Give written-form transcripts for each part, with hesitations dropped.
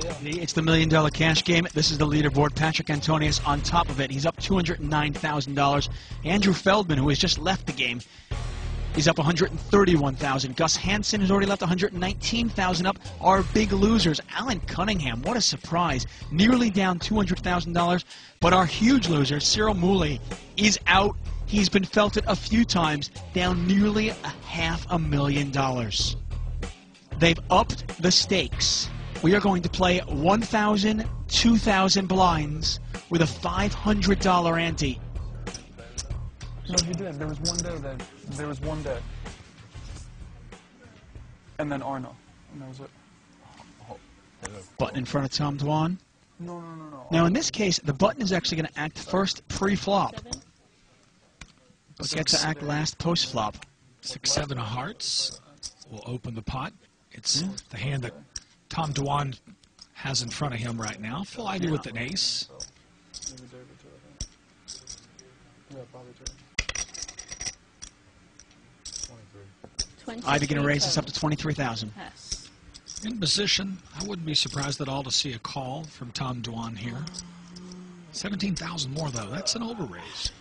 It's the $1 million cash game. This is the leaderboard. Patrick Antonius on top of it. He's up $209,000. Andrew Feldman, who has just left the game, he's up $131,000. Gus Hansen has already left $119,000 up. Our big losers, Alan Cunningham, what a surprise. Nearly down $200,000. But our huge loser, Cyril Mooley, is out. He's been felted a few times, down nearly $500,000. They've upped the stakes. We are going to play 1,000, 2,000 blinds with a $500 ante. No, he did. There was one day. And then Arno. And that was it. Button in front of Tom Dwan. No. Now, in this case, the button is actually going to act first pre-flop. But get to act last post-flop. 6-7 of hearts will open the pot. It's the hand that Tom Dwan has in front of him right now. Phil Ivey with an ace. Ivey going to raise this up to 23,000. Yes. In position, I wouldn't be surprised at all to see a call from Tom Dwan here. 17,000 more, though. That's an overraise.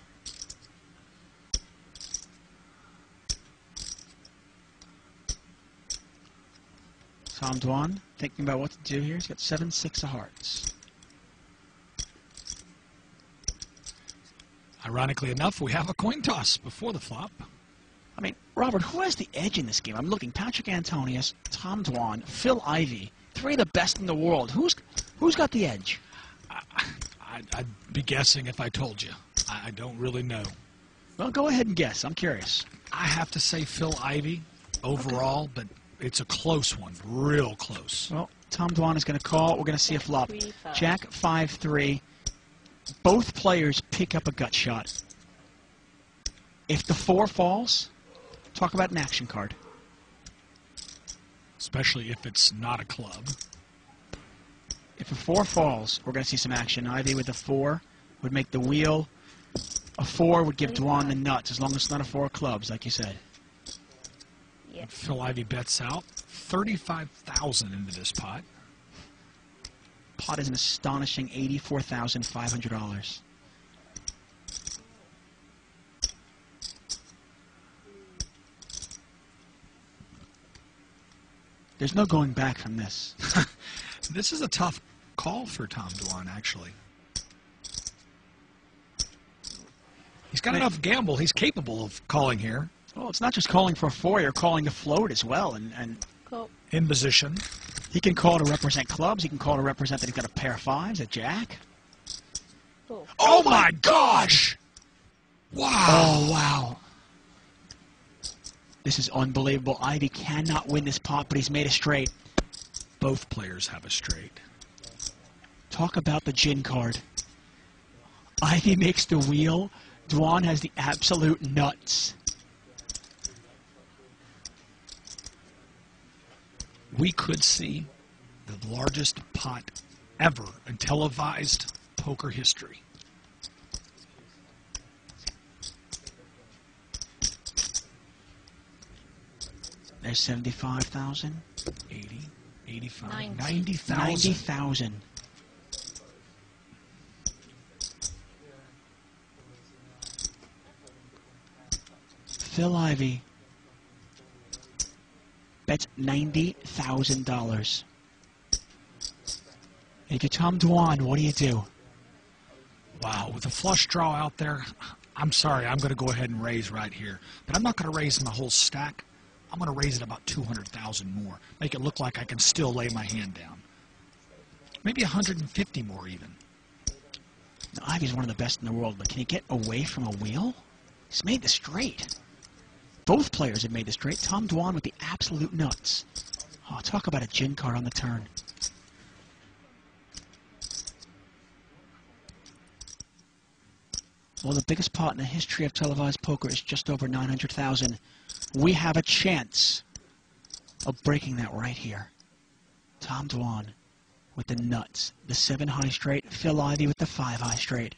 Tom Dwan thinking about what to do here. He's got 7-6 of hearts. Ironically enough, we have a coin toss before the flop. I mean, Robert, who has the edge in this game? I'm looking. Patrick Antonius, Tom Dwan, Phil Ivey. Three of the best in the world. Who's got the edge? I'd be guessing if I told you. I don't really know. Well, go ahead and guess. I'm curious. I have to say Phil Ivey overall, but it's a close one. Real close. Well, Tom Dwan is going to call. We're going to see a flop. Jack 5-3. Both players pick up a gut shot. If the 4 falls, talk about an action card. Especially if it's not a club. If a 4 falls, we're going to see some action. Ivy with a 4 would make the wheel. A 4 would give Dwan the nuts, as long as it's not a 4 of clubs, like you said. Yes. Phil Ivey bets out 35,000 into this pot. Pot is an astonishing $84,500. There's no going back from this. This is a tough call for Tom Dwan, actually. He's got enough gamble. He's capable of calling here. Well, it's not just calling for a 4, you're calling to float as well. And Cool. In position. he can call to represent clubs. He can call to represent that he's got a pair of 5s, a jack. Cool. Oh my gosh! Wow. Oh, wow. This is unbelievable. Ivy cannot win this pot, but he's made a straight. Both players have a straight. Talk about the gin card. Ivy makes the wheel. Dwan has the absolute nuts. We could see the largest pot ever in televised poker history. There's 75,000. 80, 85, 90. 90,000. 90,000. Phil Ivey bets $90,000. If you're Tom Dwan, what do you do? Wow, with a flush draw out there, I'm sorry, I'm going to go ahead and raise right here. But I'm not going to raise my whole stack. I'm going to raise it about 200,000 more. Make it look like I can still lay my hand down. Maybe 150 more even. Now, Ivy's one of the best in the world, but can he get away from a wheel? He's made the straight. Both players have made the straight. Tom Dwan with the absolute nuts. Oh, talk about a gin card on the turn. Well, the biggest pot in the history of televised poker is just over 900,000. We have a chance of breaking that right here. Tom Dwan with the nuts. The 7 high straight. Phil Ivey with the 5 high straight.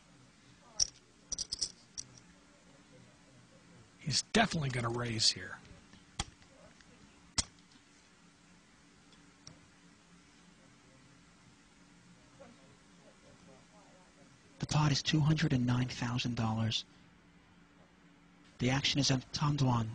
He's definitely going to raise here. pot is $209,000. The action is on Tom Dwan.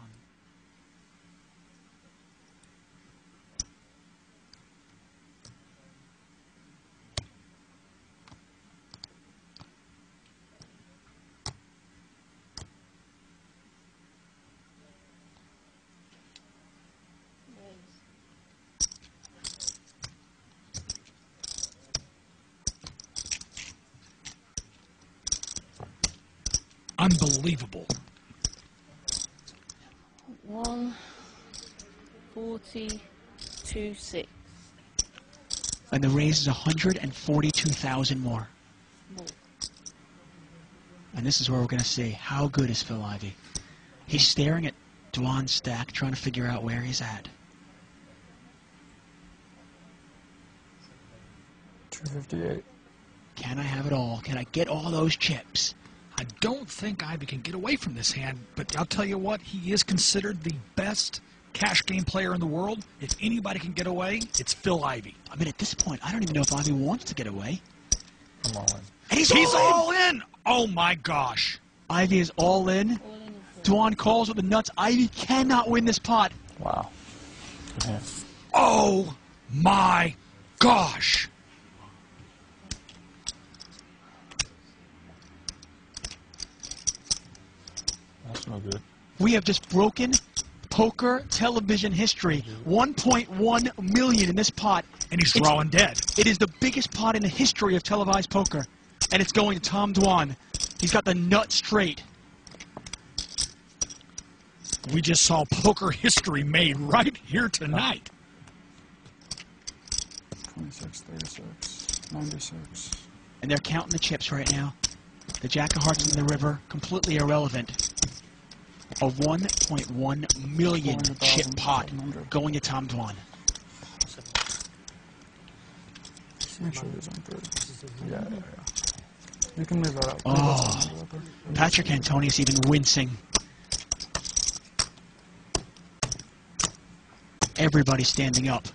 Unbelievable. 142.6. And the raise is 142,000 more. More. And this is where we're going to see how good is Phil Ivey. He's staring at Dwan's stack, trying to figure out where he's at. 258. Can I have it all? Can I get all those chips? I don't think Ivy can get away from this hand, but I'll tell you what, he is considered the best cash game player in the world. If anybody can get away, it's Phil Ivey. I mean, at this point, I don't even know if Ivey wants to get away. I'm all in. And he's all in! Oh my gosh. Ivey is all in. All in is Dwan calls with the nuts. Ivey cannot win this pot. Wow. Good hand. Oh my gosh. That's no good. We have just broken poker television history. 1.1 million in this pot. And he's drawing dead. It is the biggest pot in the history of televised poker. And it's going to Tom Dwan. He's got the nut straight. We just saw poker history made right here tonight. 26, 36, 96. And they're counting the chips right now. The Jack of Hearts in the river, completely irrelevant. A 1.1 million chip pot going to Tom Dwan. Make sure it is on 30. Yeah. You can leave that out. Oh, Patrick Antonius even wincing. Everybody standing up.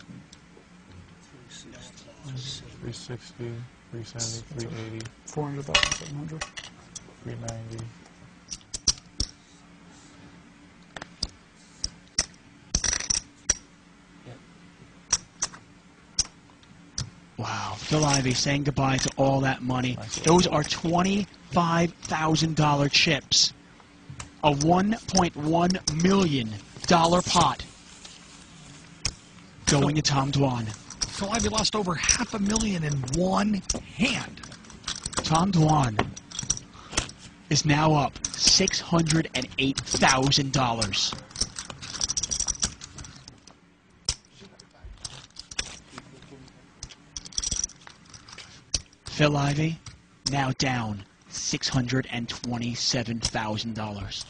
360, 370, 380, 400,700, 390. Wow, Phil Ivey saying goodbye to all that money. Those are $25,000 chips. A $1.1 million pot going to Tom Dwan. Phil Ivey lost over $500,000 in one hand. Tom Dwan is now up $608,000. Phil Ivey now down $627,000.